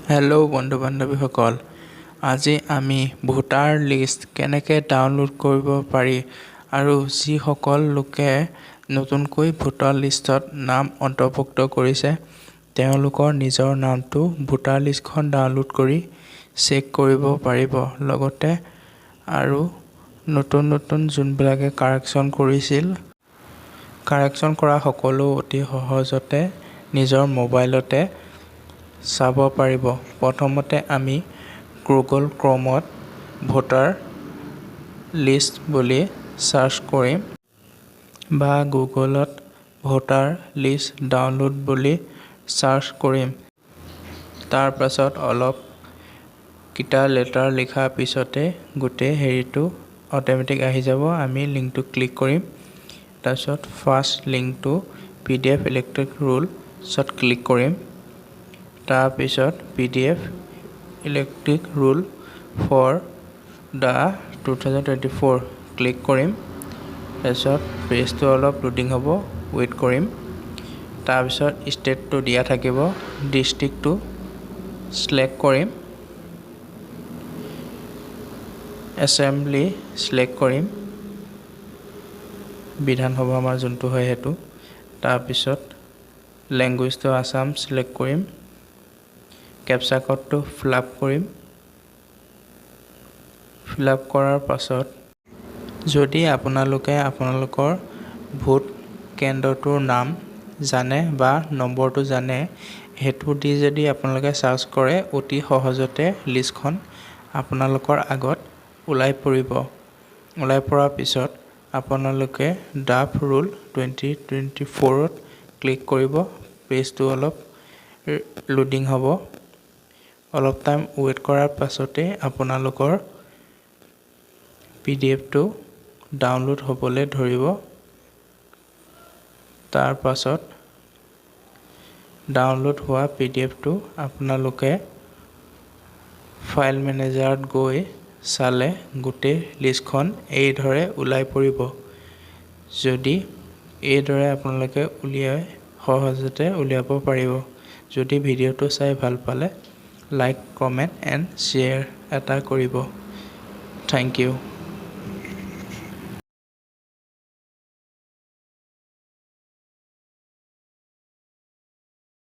Hello' বন্ধু বান্ধৱীসকল, আজি আমি ভোটাৰ লিষ্ট কেনেকৈ ডাউনলোড কৰিব পাৰি আৰু যিসকল লোকে নতুনকৈ ভোটাৰ লিষ্টত নাম অন্তৰ্ভুক্ত কৰিছে তেওঁলোকৰ নিজৰ নামটো ভোটাৰ লিষ্টখন ডাউনলোড কৰি চেক কৰিব পাৰিব। লগতে আৰু নতুন যোনবিলাকে কাৰেকশ্যন কৰিছিল, কাৰেকশ্যন কৰা সকলো অতি সহজতে নিজৰ মোবাইলতে চাব পাৰিব। প্ৰথমতে আমি গুগল ক্ৰমত ভোটাৰ লিষ্ট বুলি চাৰ্চ কৰিম বা গুগলত ভোটাৰ লিষ্ট ডাউনলোড বুলি চাৰ্চ কৰিম। তাৰ পাছত অলপ কিটা লেটাৰ লিখাৰ পিছতে গোটেই হেৰিটো অট'মেটিক আহি যাব। আমি লিংকটো ক্লিক কৰিম। তাৰপিছত ফাৰ্ষ্ট লিংকটো PDF ইলেক্ট্ৰিক ৰুলছত ক্লিক কৰিম। তাৰপিছত PDF electric rule for the 2024 click কৰিম। তাৰপিছত পেজটো অলপ লোডিং হ'ব, ৱেইট কৰিম। তাৰপিছত ষ্টেটটো দিয়া থাকিব, ডিষ্ট্ৰিক্টটো চিলেক্ট কৰিম, এছেম্বলি চিলেক্ট কৰিম, বিধানসভা আমাৰ যোনটো হয় সেইটো। তাৰপিছত লেংগুৱেজটো আছাম চিলেক্ট কৰিম, কেপচা কোডটো ফিলআপ কৰিম। ফিলআপ কৰাৰ পাছত যদি আপোনালোকে আপোনালোকৰ ভোট কেন্দ্ৰটোৰ নাম জানে বা নম্বৰটো জানে, সেইটো দি যদি আপোনালোকে চাৰ্চ কৰে অতি সহজতে লিষ্টখন আপোনালোকৰ আগত ওলাই পৰিব। ওলাই পৰাৰ পিছত আপোনালোকে ড্ৰাফ্ট ৰুল 2024ত ক্লিক কৰিব। পেজটো অলপ লোডিং হ'ব। অলপ টাইম ৱেইট কৰাৰ পাছতে আপোনালোকৰ PDFটো ডাউনলোড হ'বলৈ ধৰিব। তাৰ পাছত ডাউনলোড হোৱা PDFটো আপোনালোকে ফাইল মেনেজাৰত গৈ চালে গোটেই লিষ্টখন এইদৰে ওলাই পৰিব। যদি এইদৰে আপোনালোকে সহজতে উলিয়াব পাৰিব। যদি ভিডিঅ'টো চাই ভাল পালে লাইক, কমেণ্ট এণ্ড শ্বেয়াৰ এটা কৰিব। Thank U.